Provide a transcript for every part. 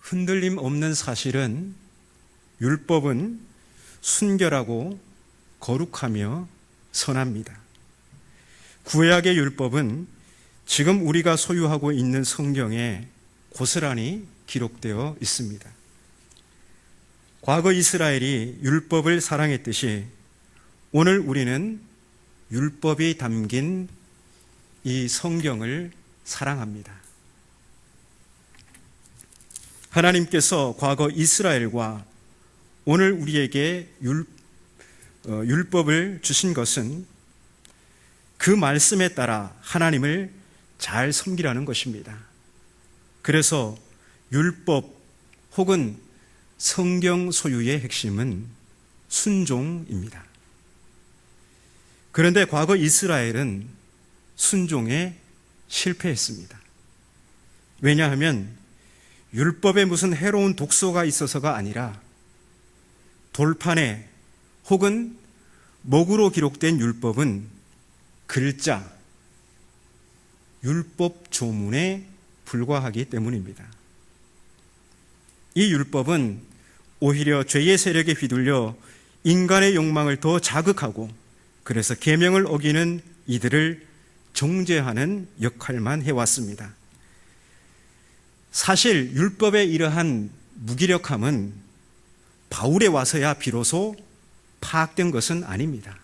흔들림 없는 사실은 율법은 순결하고 거룩하며 선합니다. 구약의 율법은 지금 우리가 소유하고 있는 성경에 고스란히 기록되어 있습니다. 과거 이스라엘이 율법을 사랑했듯이 오늘 우리는 율법이 담긴 이 성경을 사랑합니다. 하나님께서 과거 이스라엘과 오늘 우리에게 율법을 주신 것은 그 말씀에 따라 하나님을 잘 섬기라는 것입니다. 그래서 율법 혹은 성경 소유의 핵심은 순종입니다. 그런데 과거 이스라엘은 순종에 실패했습니다. 왜냐하면 율법에 무슨 해로운 독소가 있어서가 아니라 돌판에 혹은 목으로 기록된 율법은 글자, 율법 조문에 불과하기 때문입니다. 이 율법은 오히려 죄의 세력에 휘둘려 인간의 욕망을 더 자극하고 그래서 계명을 어기는 이들을 정죄하는 역할만 해왔습니다. 사실 율법의 이러한 무기력함은 바울에 와서야 비로소 파악된 것은 아닙니다.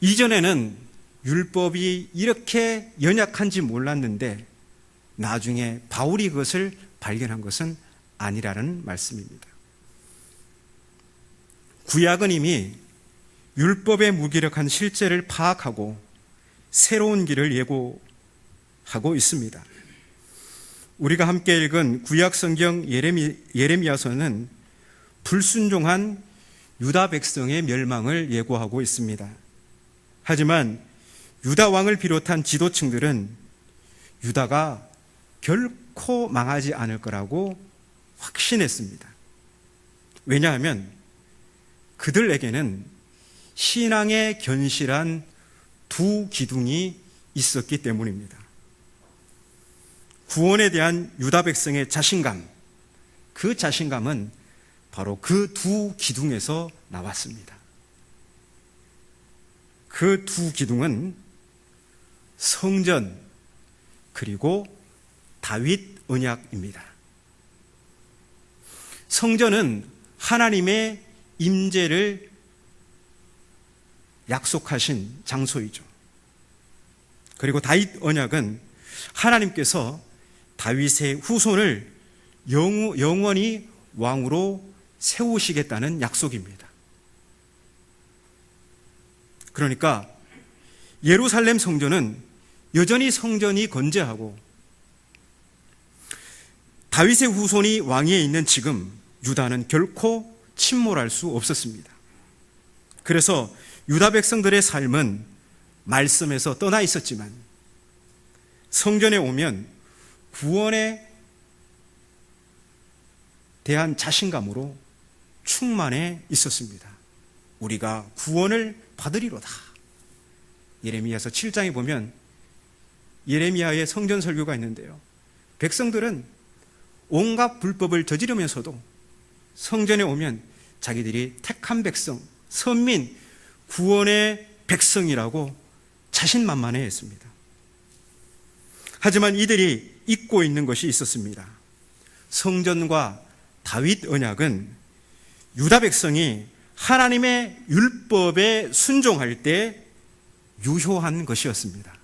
이전에는 율법이 이렇게 연약한지 몰랐는데 나중에 바울이 그것을 발견한 것은 아니라는 말씀입니다. 구약은 이미 율법의 무기력한 실제를 파악하고 새로운 길을 예고하고 있습니다. 우리가 함께 읽은 구약 성경 예레미야서는 불순종한 유다 백성의 멸망을 예고하고 있습니다. 하지만 유다 왕을 비롯한 지도층들은 유다가 결코 망하지 않을 거라고 확신했습니다. 왜냐하면 그들에게는 신앙에 견실한 두 기둥이 있었기 때문입니다. 구원에 대한 유다 백성의 자신감, 그 자신감은 바로 그 두 기둥에서 나왔습니다. 그 두 기둥은 성전 그리고 다윗 언약입니다. 성전은 하나님의 임재를 약속하신 장소이죠. 그리고 다윗 언약은 하나님께서 다윗의 후손을 영원히 왕으로 세우시겠다는 약속입니다. 그러니까 예루살렘 성전은 여전히 성전이 건재하고 다윗의 후손이 왕위에 있는 지금 유다는 결코 침몰할 수 없었습니다. 그래서 유다 백성들의 삶은 말씀에서 떠나 있었지만 성전에 오면 구원에 대한 자신감으로 충만해 있었습니다. 우리가 구원을 받으리로다. 예레미야서 7장에 보면 예레미야의 성전 설교가 있는데요. 백성들은 온갖 불법을 저지르면서도 성전에 오면 자기들이 택한 백성, 선민, 구원의 백성이라고 자신만만해 했습니다. 하지만 이들이 잊고 있는 것이 있었습니다. 성전과 다윗 언약은 유다 백성이 하나님의 율법에 순종할 때 유효한 것이었습니다.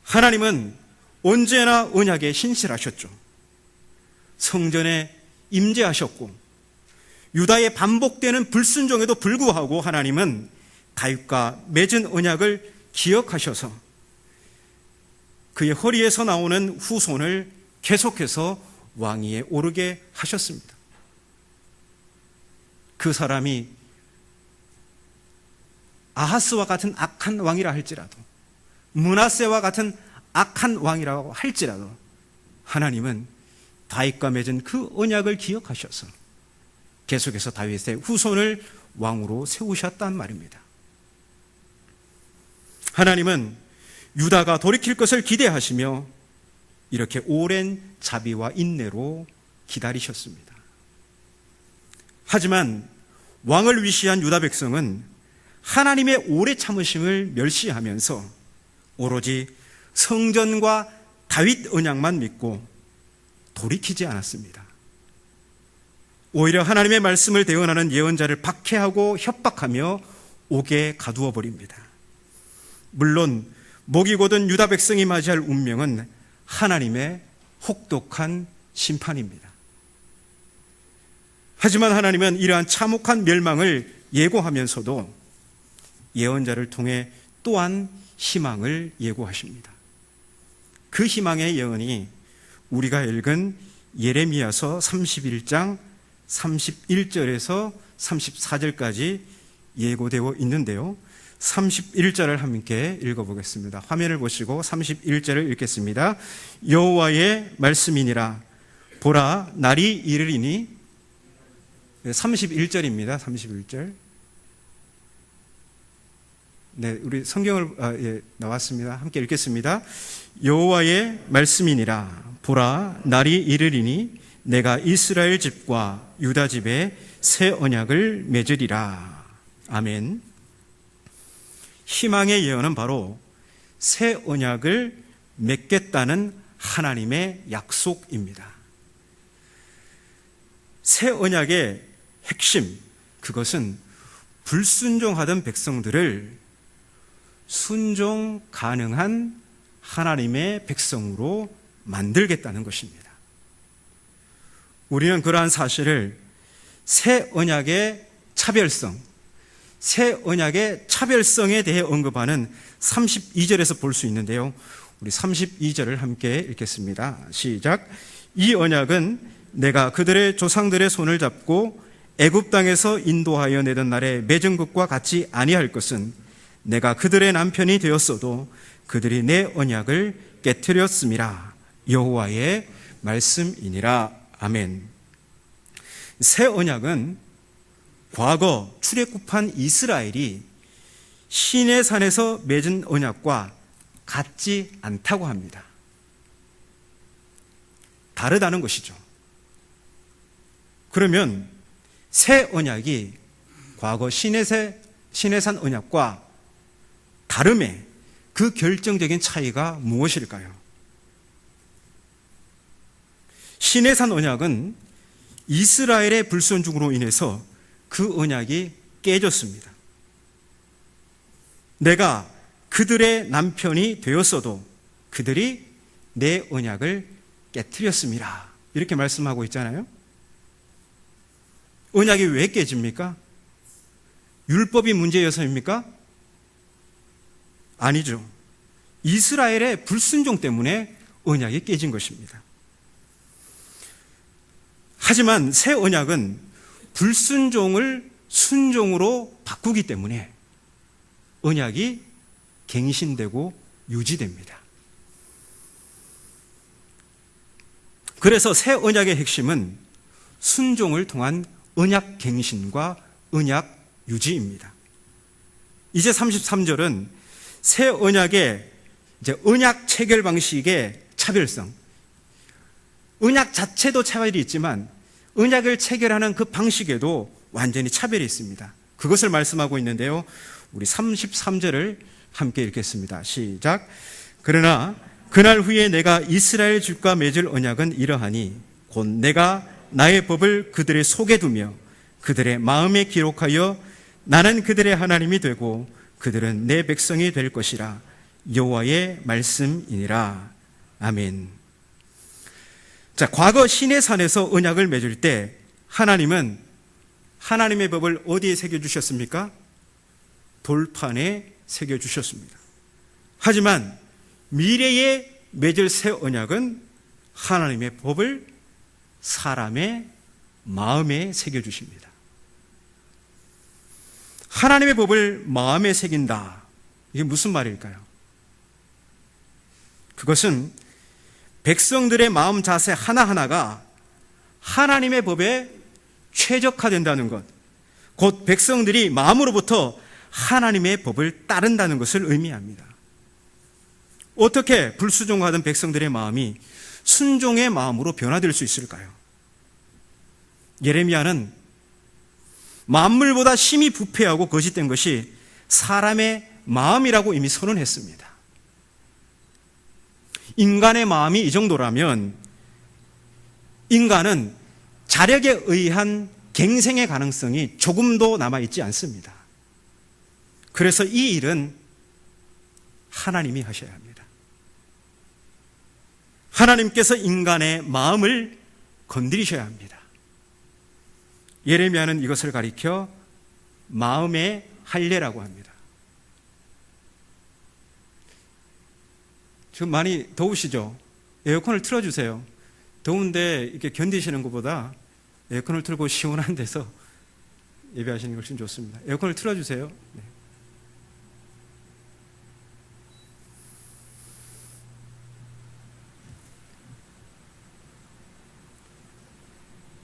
하나님은 언제나 언약에 신실하셨죠. 성전에 임재하셨고 유다의 반복되는 불순종에도 불구하고 하나님은 다윗과 맺은 언약을 기억하셔서 그의 허리에서 나오는 후손을 계속해서 왕위에 오르게 하셨습니다. 그 사람이 아하스와 같은 악한 왕이라 할지라도 므낫세와 같은 악한 왕이라고 할지라도 하나님은 다윗과 맺은 그 언약을 기억하셔서 계속해서 다윗의 후손을 왕으로 세우셨단 말입니다. 하나님은 유다가 돌이킬 것을 기대하시며 이렇게 오랜 자비와 인내로 기다리셨습니다. 하지만 왕을 위시한 유다 백성은 하나님의 오래 참으심을 멸시하면서 오로지 성전과 다윗 언약만 믿고 돌이키지 않았습니다. 오히려 하나님의 말씀을 대언하는 예언자를 박해하고 협박하며 옥에 가두어 버립니다. 물론 목이 곧은 유다 백성이 맞이할 운명은 하나님의 혹독한 심판입니다. 하지만 하나님은 이러한 참혹한 멸망을 예고하면서도 예언자를 통해 또한 희망을 예고하십니다. 그 희망의 예언이 우리가 읽은 예레미야서 31장 31절에서 34절까지 예고되어 있는데요. 31절을 함께 읽어보겠습니다. 화면을 보시고 31절을 읽겠습니다. 여호와의 말씀이니라. 보라, 날이 이르리니. 31절입니다. 31절. 네, 우리 성경을 나왔습니다. 함께 읽겠습니다. 여호와의 말씀이니라. 보라, 날이 이르리니 내가 이스라엘 집과 유다 집에 새 언약을 맺으리라. 아멘. 희망의 예언은 바로 새 언약을 맺겠다는 하나님의 약속입니다. 새 언약의 핵심, 그것은 불순종하던 백성들을 순종 가능한 하나님의 백성으로 만들겠다는 것입니다. 우리는 그러한 사실을 새 언약의 차별성, 새 언약의 차별성에 대해 언급하는 32절에서 볼 수 있는데요. 우리 32절을 함께 읽겠습니다. 시작. 이 언약은 내가 그들의 조상들의 손을 잡고 애굽 땅에서 인도하여 내던 날에 맺은 것과 같이 아니할 것은 내가 그들의 남편이 되었어도 그들이 내 언약을 깨트렸음이라. 여호와의 말씀이니라. 아멘. 새 언약은 과거 출애굽한 이스라엘이 시내산에서 맺은 언약과 같지 않다고 합니다. 다르다는 것이죠. 그러면 새 언약이 과거 시내산 언약과 다름의 그 결정적인 차이가 무엇일까요? 시내산 언약은 이스라엘의 불순종으로 인해서 그 언약이 깨졌습니다. 내가 그들의 남편이 되었어도 그들이 내 언약을 깨트렸음이라. 이렇게 말씀하고 있잖아요. 언약이 왜 깨집니까? 율법이 문제여서입니까? 아니죠. 이스라엘의 불순종 때문에 언약이 깨진 것입니다. 하지만 새 언약은 불순종을 순종으로 바꾸기 때문에 언약이 갱신되고 유지됩니다. 그래서 새 언약의 핵심은 순종을 통한 언약 갱신과 언약 유지입니다. 이제 33절은 새 언약의 언약 체결 방식의 차별성, 언약 자체도 차별이 있지만 언약을 체결하는 그 방식에도 완전히 차별이 있습니다. 그것을 말씀하고 있는데요. 우리 33절을 함께 읽겠습니다. 시작. 그러나 그날 후에 내가 이스라엘 집과 맺을 언약은 이러하니 곧 내가 나의 법을 그들의 속에 두며 그들의 마음에 기록하여 나는 그들의 하나님이 되고 그들은 내 백성이 될 것이라. 여호와의 말씀이니라. 아멘. 자, 과거 시내산에서 언약을 맺을 때 하나님은 하나님의 법을 어디에 새겨주셨습니까? 돌판에 새겨주셨습니다. 하지만 미래에 맺을 새 언약은 하나님의 법을 사람의 마음에 새겨주십니다. 하나님의 법을 마음에 새긴다. 이게 무슨 말일까요? 그것은 백성들의 마음 자세 하나하나가 하나님의 법에 최적화된다는 것, 곧 백성들이 마음으로부터 하나님의 법을 따른다는 것을 의미합니다. 어떻게 불순종하던 백성들의 마음이 순종의 마음으로 변화될 수 있을까요? 예레미야는 만물보다 심히 부패하고 거짓된 것이 사람의 마음이라고 이미 선언했습니다. 인간의 마음이 이 정도라면 인간은 자력에 의한 갱생의 가능성이 조금도 남아있지 않습니다. 그래서 이 일은 하나님이 하셔야 합니다. 하나님께서 인간의 마음을 건드리셔야 합니다. 예레미야는 이것을 가리켜 마음의 할례라고 합니다. 지금 많이 더우시죠? 에어컨을 틀어주세요. 더운데 이렇게 견디시는 것보다 에어컨을 틀고 시원한 데서 예배하시는 게 훨씬 좋습니다. 에어컨을 틀어주세요. 네.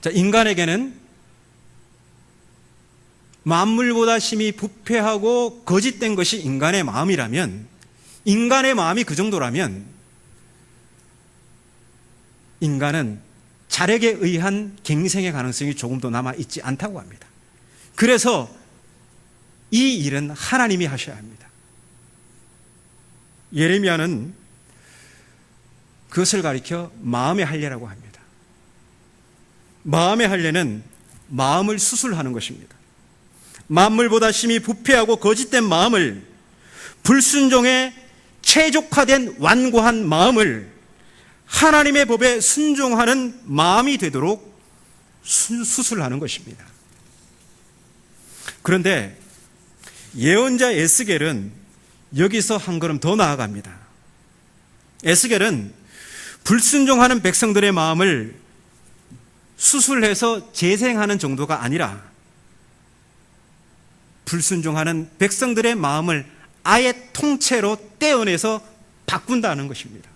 자, 인간에게는 만물보다 심히 부패하고 거짓된 것이 인간의 마음이라면, 인간의 마음이 그 정도라면 인간은 자력에 의한 갱생의 가능성이 조금도 남아있지 않다고 합니다. 그래서 이 일은 하나님이 하셔야 합니다. 예레미야는 그것을 가리켜 마음의 할례라고 합니다. 마음의 할례는 마음을 수술하는 것입니다. 만물보다 심히 부패하고 거짓된 마음을, 불순종에 최적화된 완고한 마음을 하나님의 법에 순종하는 마음이 되도록 수술하는 것입니다. 그런데 예언자 에스겔은 여기서 한 걸음 더 나아갑니다. 에스겔은 불순종하는 백성들의 마음을 수술해서 재생하는 정도가 아니라 불순종하는 백성들의 마음을 아예 통째로 떼어내서 바꾼다는 것입니다.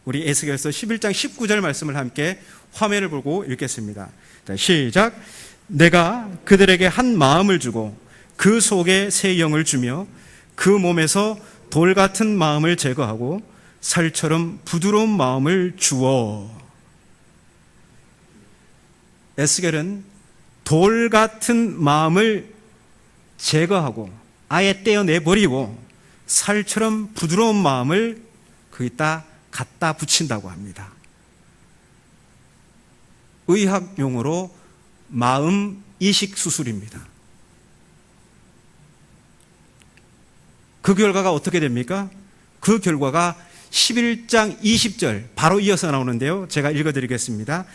우리 에스겔서 11장 19절 말씀을 함께 화면을 보고 읽겠습니다. 자, 시작. 내가 그들에게 한 마음을 주고 그 속에 새 영을 주며 그 몸에서 돌 같은 마음을 제거하고 살처럼 부드러운 마음을 주어. 에스겔은 돌 같은 마음을 제거하고 아예 떼어내버리고 살처럼 부드러운 마음을 거기다 갖다 붙인다고 합니다. 의학 용어로 마음 이식 수술입니다. 그 결과가 어떻게 됩니까? 그 결과가 11장 20절 바로 이어서 나오는데요. 제가 읽어드리겠습니다.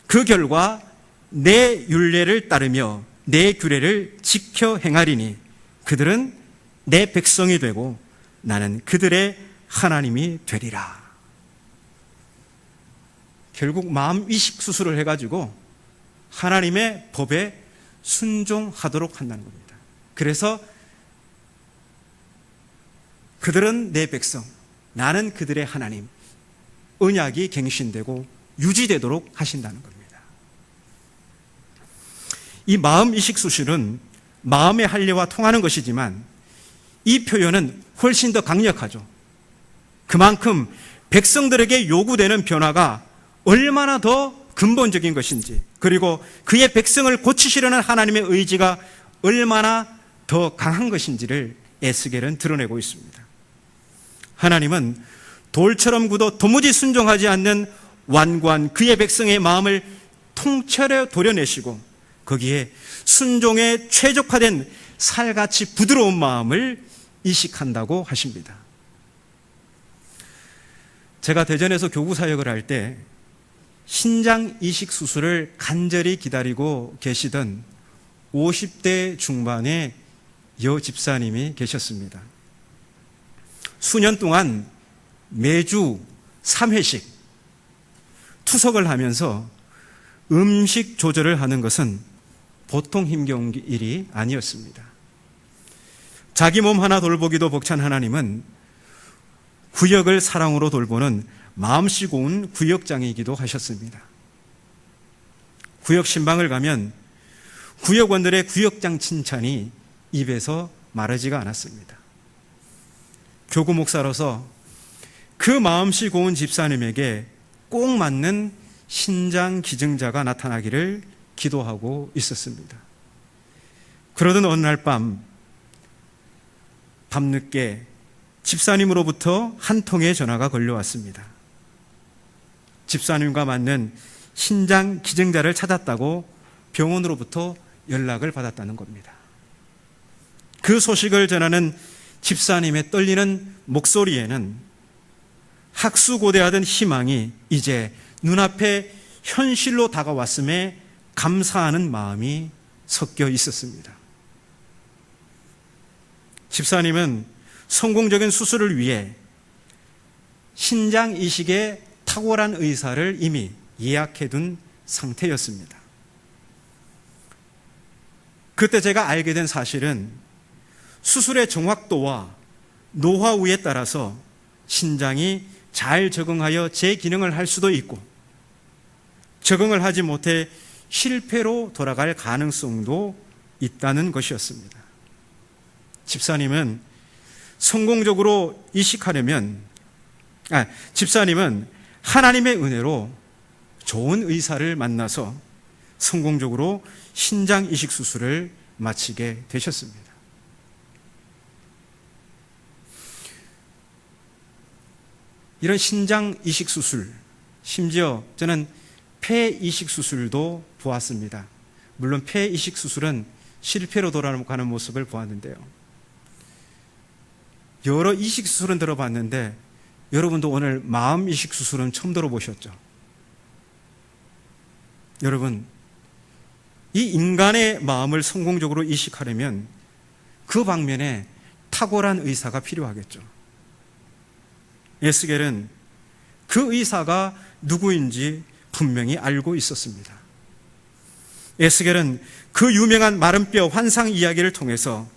그 결과 내 율례를 따르며 내 규례를 지켜 행하리니 그들은 내 백성이 되고 나는 그들의 하나님이 되리라. 결국 마음 이식 수술을 해가지고 하나님의 법에 순종하도록 한다는 겁니다. 그래서 그들은 내 백성, 나는 그들의 하나님, 언약이 갱신되고 유지되도록 하신다는 겁니다. 이 마음 이식 수술은 마음의 할례와 통하는 것이지만 이 표현은 훨씬 더 강력하죠. 그만큼 백성들에게 요구되는 변화가 얼마나 더 근본적인 것인지, 그리고 그의 백성을 고치시려는 하나님의 의지가 얼마나 더 강한 것인지를 에스겔은 드러내고 있습니다. 하나님은 돌처럼 굳어 도무지 순종하지 않는 완고한 그의 백성의 마음을 통째로 도려내시고 거기에 순종에 최적화된 살같이 부드러운 마음을 이식한다고 하십니다. 제가 대전에서 교구 사역을 할 때 신장 이식 수술을 간절히 기다리고 계시던 50대 중반의 여 집사님이 계셨습니다. 수년 동안 매주 3회씩 투석을 하면서 음식 조절을 하는 것은 보통 힘겨운 일이 아니었습니다. 자기 몸 하나 돌보기도 벅찬 하나님은 구역을 사랑으로 돌보는 마음씨 고운 구역장이기도 하셨습니다. 구역 신방을 가면 구역원들의 구역장 칭찬이 입에서 마르지가 않았습니다. 교구 목사로서 그 마음씨 고운 집사님에게 꼭 맞는 신장 기증자가 나타나기를 기도하고 있었습니다. 그러던 어느 날 밤늦게 집사님으로부터 한 통의 전화가 걸려왔습니다. 집사님과 맞는 신장 기증자를 찾았다고 병원으로부터 연락을 받았다는 겁니다. 그 소식을 전하는 집사님의 떨리는 목소리에는 학수고대하던 희망이 이제 눈앞에 현실로 다가왔음에 감사하는 마음이 섞여 있었습니다. 집사님은 성공적인 수술을 위해 신장 이식에 탁월한 의사를 이미 예약해둔 상태였습니다. 그때 제가 알게 된 사실은 수술의 정확도와 노하우에 따라서 신장이 잘 적응하여 재기능을 할 수도 있고 적응을 하지 못해 실패로 돌아갈 가능성도 있다는 것이었습니다. 집사님은 성공적으로 이식하려면 집사님은 하나님의 은혜로 좋은 의사를 만나서 성공적으로 신장 이식 수술을 마치게 되셨습니다. 이런 신장 이식 수술, 심지어 저는 폐 이식 수술도 보았습니다. 물론 폐 이식 수술은 실패로 돌아가는 모습을 보았는데요. 여러 이식 수술은 들어봤는데 여러분도 오늘 마음 이식 수술은 처음 들어보셨죠? 여러분, 이 인간의 마음을 성공적으로 이식하려면 그 방면에 탁월한 의사가 필요하겠죠. 에스겔은 그 의사가 누구인지 분명히 알고 있었습니다. 에스겔은 그 유명한 마른 뼈 환상 이야기를 통해서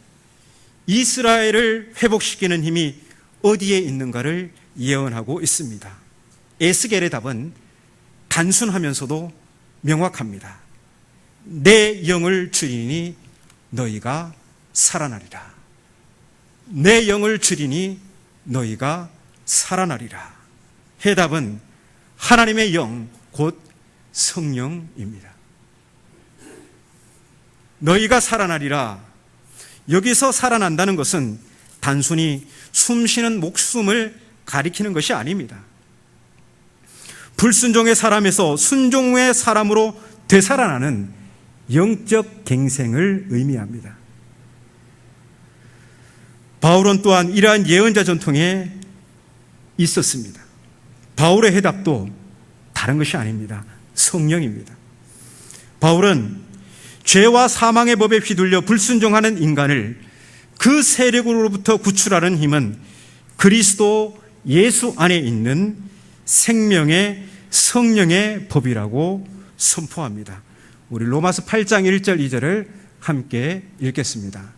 이스라엘을 회복시키는 힘이 어디에 있는가를 예언하고 있습니다. 에스겔의 답은 단순하면서도 명확합니다. 내 영을 주리니 너희가 살아나리라. 내 영을 주리니 너희가 살아나리라. 해답은 하나님의 영, 곧 성령입니다. 너희가 살아나리라. 여기서 살아난다는 것은 단순히 숨쉬는 목숨을 가리키는 것이 아닙니다. 불순종의 사람에서 순종의 사람으로 되살아나는 영적 갱생을 의미합니다. 바울은 또한 이러한 예언자 전통에 있었습니다. 바울의 해답도 다른 것이 아닙니다. 성령입니다. 바울은 죄와 사망의 법에 휘둘려 불순종하는 인간을 그 세력으로부터 구출하는 힘은 그리스도 예수 안에 있는 생명의 성령의 법이라고 선포합니다. 우리 로마서 8장 1절 2절을 함께 읽겠습니다.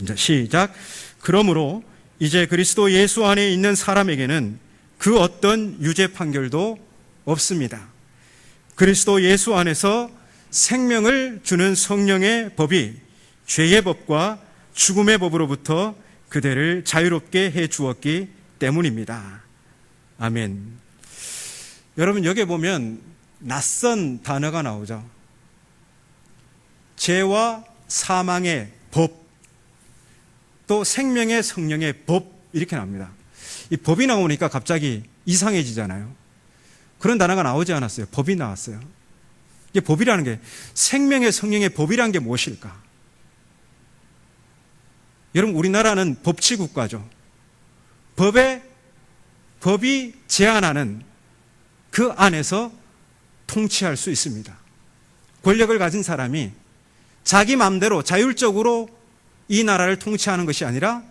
이제 시작. 그러므로 이제 그리스도 예수 안에 있는 사람에게는 그 어떤 유죄 판결도 없습니다. 그리스도 예수 안에서 생명을 주는 성령의 법이 죄의 법과 죽음의 법으로부터 그대를 자유롭게 해 주었기 때문입니다. 아멘. 여러분, 여기에 보면 낯선 단어가 나오죠. 죄와 사망의 법, 또 생명의 성령의 법, 이렇게 나옵니다. 이 법이 나오니까 갑자기 이상해지잖아요. 그런 단어가 나오지 않았어요. 법이 나왔어요. 이게 법이라는 게, 생명의 성령의 법이라는 게 무엇일까? 여러분, 우리나라는 법치국가죠. 법이 제한하는 그 안에서 통치할 수 있습니다. 권력을 가진 사람이 자기 마음대로 자율적으로 이 나라를 통치하는 것이 아니라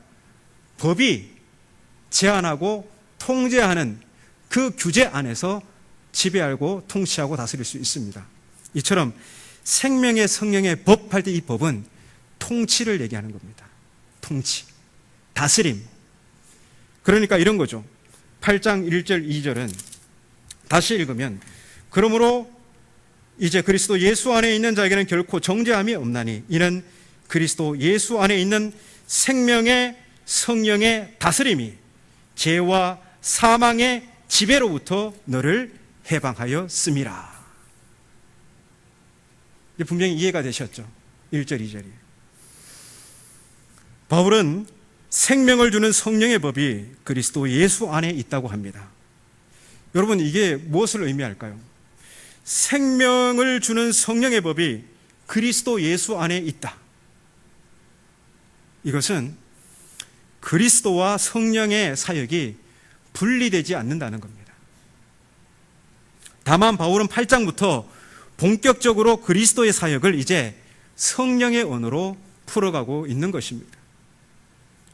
법이 제한하고 통제하는 그 규제 안에서 지배하고 통치하고 다스릴 수 있습니다. 이처럼 생명의 성령의 법 할 때 이 법은 통치를 얘기하는 겁니다. 통치, 다스림. 그러니까 이런 거죠. 8장 1절 2절은 다시 읽으면, 그러므로 이제 그리스도 예수 안에 있는 자에게는 결코 정죄함이 없나니 이는 그리스도 예수 안에 있는 생명의 성령의 다스림이 죄와 사망의 지배로부터 너를 해방하였음이라. 분명히 이해가 되셨죠? 1절, 2절이. 바울은 생명을 주는 성령의 법이 그리스도 예수 안에 있다고 합니다. 여러분, 이게 무엇을 의미할까요? 생명을 주는 성령의 법이 그리스도 예수 안에 있다. 이것은 그리스도와 성령의 사역이 분리되지 않는다는 겁니다. 다만 바울은 8장부터 본격적으로 그리스도의 사역을 이제 성령의 언어로 풀어가고 있는 것입니다.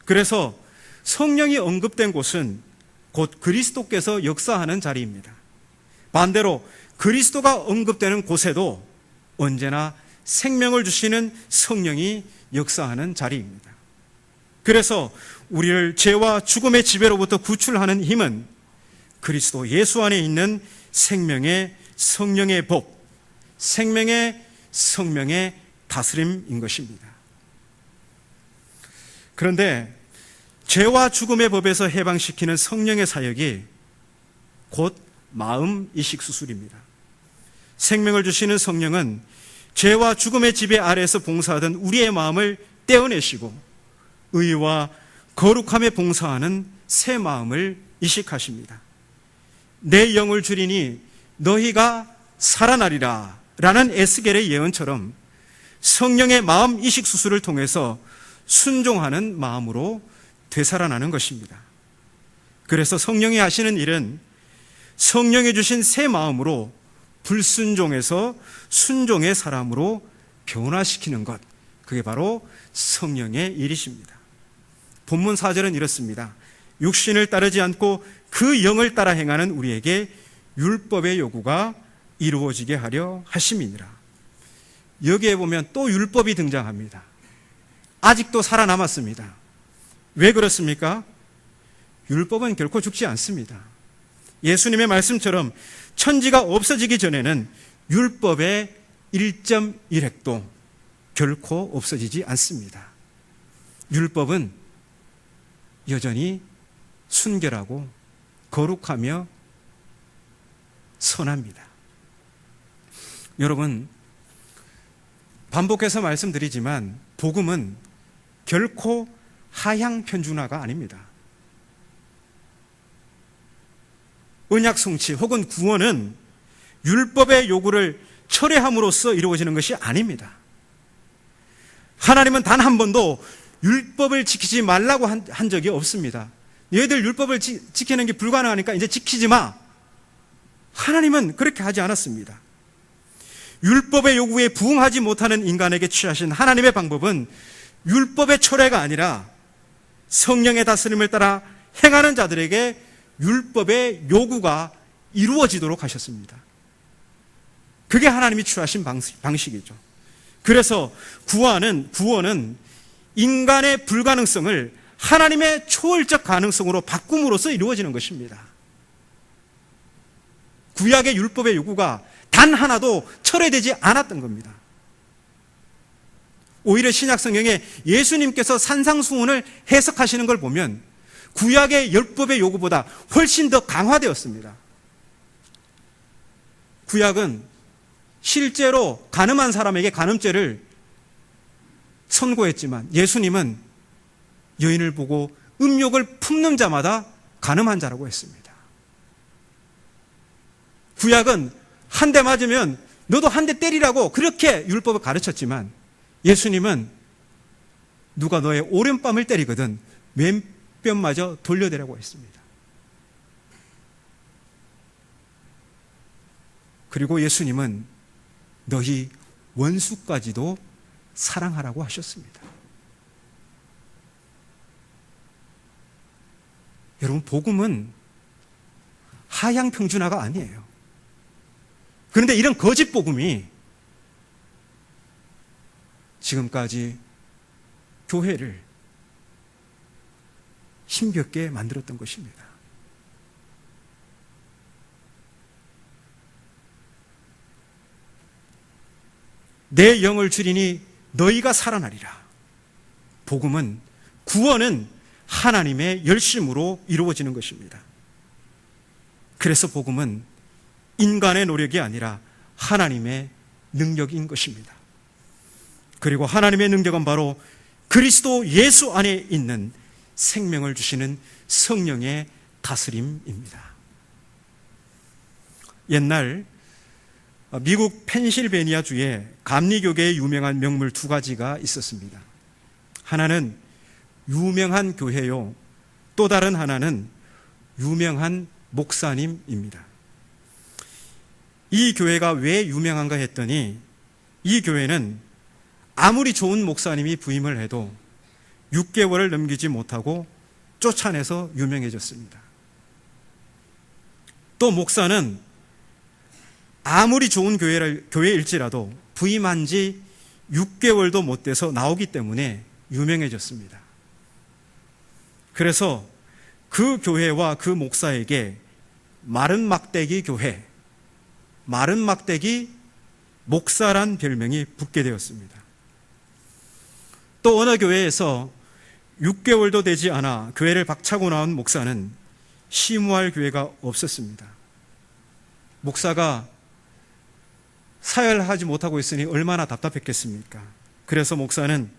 그래서 성령이 언급된 곳은 곧 그리스도께서 역사하는 자리입니다. 반대로 그리스도가 언급되는 곳에도 언제나 생명을 주시는 성령이 역사하는 자리입니다. 그래서 우리를 죄와 죽음의 지배로부터 구출하는 힘은 그리스도 예수 안에 있는 생명의 성령의 법, 생명의 성령의 다스림인 것입니다. 그런데 죄와 죽음의 법에서 해방시키는 성령의 사역이 곧 마음 이식 수술입니다. 생명을 주시는 성령은 죄와 죽음의 지배 아래에서 봉사하던 우리의 마음을 떼어내시고 의와 거룩함에 봉사하는 새 마음을 이식하십니다. 내 영을 주리니 너희가 살아나리라 라는 에스겔의 예언처럼 성령의 마음 이식 수술을 통해서 순종하는 마음으로 되살아나는 것입니다. 그래서 성령이 하시는 일은 성령이 주신 새 마음으로 불순종에서 순종의 사람으로 변화시키는 것, 그게 바로 성령의 일이십니다. 본문 4절은 이렇습니다. 육신을 따르지 않고 그 영을 따라 행하는 우리에게 율법의 요구가 이루어지게 하려 하심이니라. 여기에 보면 또 율법이 등장합니다. 아직도 살아남았습니다. 왜 그렇습니까? 율법은 결코 죽지 않습니다. 예수님의 말씀처럼 천지가 없어지기 전에는 율법의 1.1획도 결코 없어지지 않습니다. 율법은 여전히 순결하고 거룩하며 선합니다. 여러분, 반복해서 말씀드리지만 복음은 결코 하향 편준화가 아닙니다. 언약 성취 혹은 구원은 율법의 요구를 철회함으로써 이루어지는 것이 아닙니다. 하나님은 단 한 번도 율법을 지키지 말라고 한 적이 없습니다. 너희들 율법을 지키는 게 불가능하니까 이제 지키지 마. 하나님은 그렇게 하지 않았습니다. 율법의 요구에 부응하지 못하는 인간에게 취하신 하나님의 방법은 율법의 철회가 아니라 성령의 다스림을 따라 행하는 자들에게 율법의 요구가 이루어지도록 하셨습니다. 그게 하나님이 취하신 방식이죠. 그래서 구원은 인간의 불가능성을 하나님의 초월적 가능성으로 바꿈으로써 이루어지는 것입니다. 구약의 율법의 요구가 단 하나도 철회되지 않았던 겁니다. 오히려 신약 성경에 예수님께서 산상수훈을 해석하시는 걸 보면 구약의 율법의 요구보다 훨씬 더 강화되었습니다. 구약은 실제로 간음한 사람에게 간음죄를 선고했지만 예수님은 여인을 보고 음욕을 품는 자마다 간음한 자라고 했습니다. 구약은 한 대 맞으면 너도 한 대 때리라고 그렇게 율법을 가르쳤지만 예수님은 누가 너의 오른뺨을 때리거든 왼뺨마저 돌려대라고 했습니다. 그리고 예수님은 너희 원수까지도 사랑하라고 하셨습니다. 여러분, 복음은 하향 평준화가 아니에요. 그런데 이런 거짓 복음이 지금까지 교회를 힘겹게 만들었던 것입니다. 내 영을 주리니 너희가 살아나리라. 복음은, 구원은 하나님의 열심으로 이루어지는 것입니다. 그래서 복음은 인간의 노력이 아니라 하나님의 능력인 것입니다. 그리고 하나님의 능력은 바로 그리스도 예수 안에 있는 생명을 주시는 성령의 다스림입니다. 옛날 미국 펜실베니아주에 감리교계의 유명한 명물 두 가지가 있었습니다. 하나는 유명한 교회요, 또 다른 하나는 유명한 목사님입니다. 이 교회가 왜 유명한가 했더니 이 교회는 아무리 좋은 목사님이 부임을 해도 6개월을 넘기지 못하고 쫓아내서 유명해졌습니다. 또 목사는 아무리 좋은 교회일지라도 부임한 지 6개월도 못 돼서 나오기 때문에 유명해졌습니다. 그래서 그 교회와 그 목사에게 마른 막대기 교회, 마른 막대기 목사란 별명이 붙게 되었습니다. 또 어느 교회에서 6개월도 되지 않아 교회를 박차고 나온 목사는 심우할 교회가 없었습니다. 목사가 사역하지 못하고 있으니 얼마나 답답했겠습니까? 그래서 목사는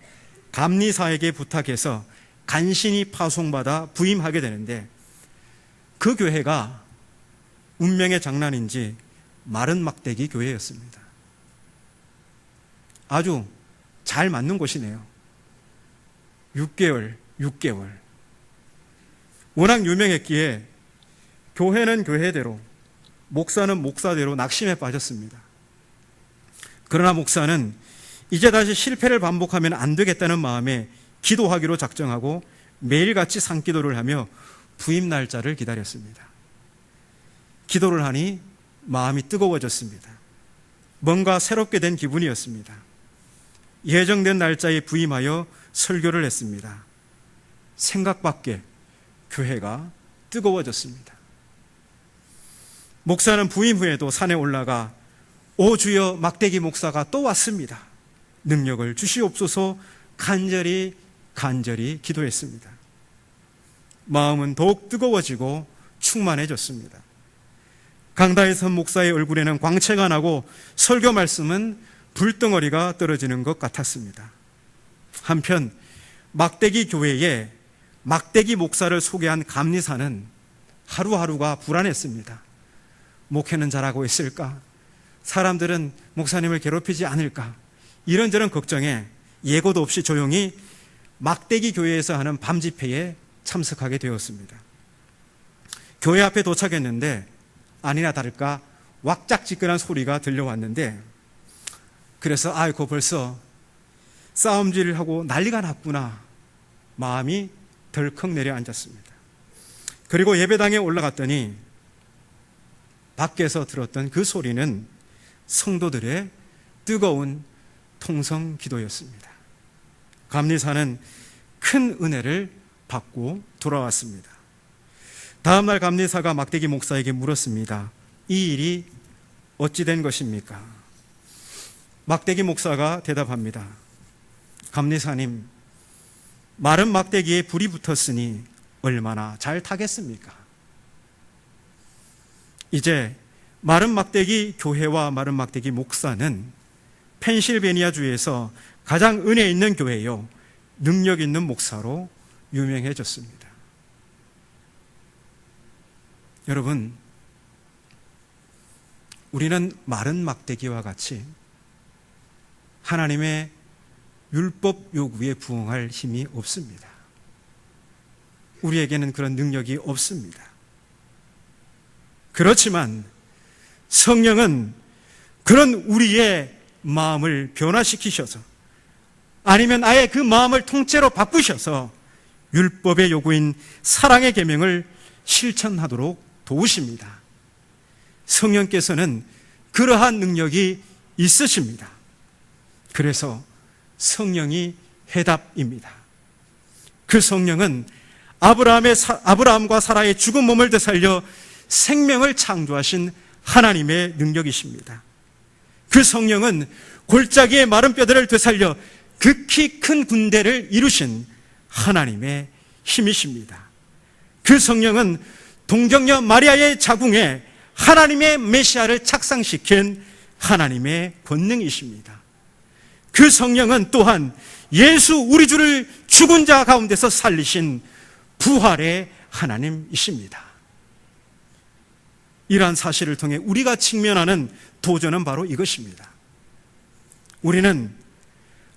감리사에게 부탁해서 간신히 파송받아 부임하게 되는데 그 교회가 운명의 장난인지 마른 막대기 교회였습니다. 아주 잘 맞는 곳이네요. 6개월. 워낙 유명했기에 교회는 교회대로, 목사는 목사대로 낙심에 빠졌습니다. 그러나 목사는 이제 다시 실패를 반복하면 안 되겠다는 마음에 기도하기로 작정하고 매일같이 산기도를 하며 부임 날짜를 기다렸습니다. 기도를 하니 마음이 뜨거워졌습니다. 뭔가 새롭게 된 기분이었습니다. 예정된 날짜에 부임하여 설교를 했습니다. 생각밖에 교회가 뜨거워졌습니다. 목사는 부임 후에도 산에 올라가 오 주여 막대기 목사가 또 왔습니다. 능력을 주시옵소서 간절히 기도했습니다. 마음은 더욱 뜨거워지고 충만해졌습니다. 강다에 선 목사의 얼굴에는 광채가 나고 설교 말씀은 불덩어리가 떨어지는 것 같았습니다. 한편 막대기 교회에 막대기 목사를 소개한 감리사는 하루하루가 불안했습니다. 목회는 잘하고 있을까? 사람들은 목사님을 괴롭히지 않을까? 이런저런 걱정에 예고도 없이 조용히 막대기 교회에서 하는 밤 집회에 참석하게 되었습니다. 교회 앞에 도착했는데 아니나 다를까 왁작지근한 소리가 들려왔는데 그래서 아이고 벌써 싸움질하고 난리가 났구나 마음이 덜컥 내려앉았습니다. 그리고 예배당에 올라갔더니 밖에서 들었던 그 소리는 성도들의 뜨거운 통성 기도였습니다. 감리사는 큰 은혜를 받고 돌아왔습니다. 다음날 감리사가 막대기 목사에게 물었습니다. 이 일이 어찌 된 것입니까? 막대기 목사가 대답합니다. 감리사님, 마른 막대기에 불이 붙었으니 얼마나 잘 타겠습니까? 이제 마른 막대기 교회와 마른 막대기 목사는 펜실베니아주에서 가장 은혜 있는 교회요, 능력 있는 목사로 유명해졌습니다. 여러분, 우리는 마른 막대기와 같이 하나님의 율법 요구에 부응할 힘이 없습니다. 우리에게는 그런 능력이 없습니다. 그렇지만 성령은 그런 우리의 마음을 변화시키셔서 아니면 아예 그 마음을 통째로 바꾸셔서 율법의 요구인 사랑의 계명을 실천하도록 도우십니다. 성령께서는 그러한 능력이 있으십니다. 그래서 성령이 해답입니다. 그 성령은 아브라함과 사라의 죽은 몸을 되살려 생명을 창조하신 하나님의 능력이십니다. 그 성령은 골짜기의 마른 뼈들을 되살려 극히 큰 군대를 이루신 하나님의 힘이십니다. 그 성령은 동정녀 마리아의 자궁에 하나님의 메시아를 착상시킨 하나님의 권능이십니다. 그 성령은 또한 예수 우리 주를 죽은 자 가운데서 살리신 부활의 하나님이십니다. 이러한 사실을 통해 우리가 직면하는 도전은 바로 이것입니다. 우리는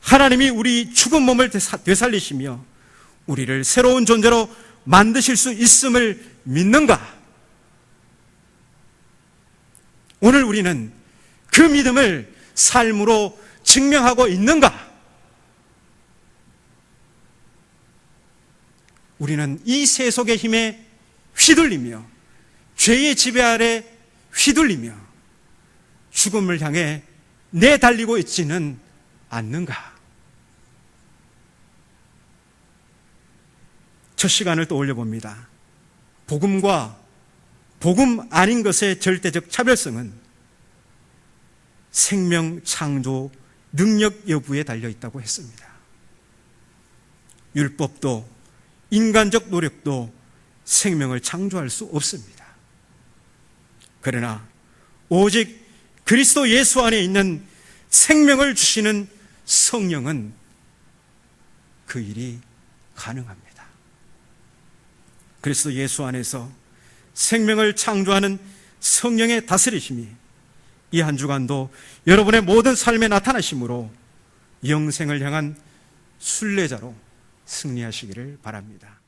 하나님이 우리 죽은 몸을 되살리시며 우리를 새로운 존재로 만드실 수 있음을 믿는가? 오늘 우리는 그 믿음을 삶으로 증명하고 있는가? 우리는 이 세속의 힘에 휘둘리며 죄의 지배 아래 휘둘리며 죽음을 향해 내달리고 있지는 않는가? 첫 시간을 떠올려 봅니다. 복음과 복음 아닌 것의 절대적 차별성은 생명 창조 능력 여부에 달려 있다고 했습니다. 율법도 인간적 노력도 생명을 창조할 수 없습니다. 그러나 오직 그리스도 예수 안에 있는 생명을 주시는 성령은 그 일이 가능합니다. 그리스도 예수 안에서 생명을 창조하는 성령의 다스리심이 이 한 주간도 여러분의 모든 삶에 나타나심으로 영생을 향한 순례자로 승리하시기를 바랍니다.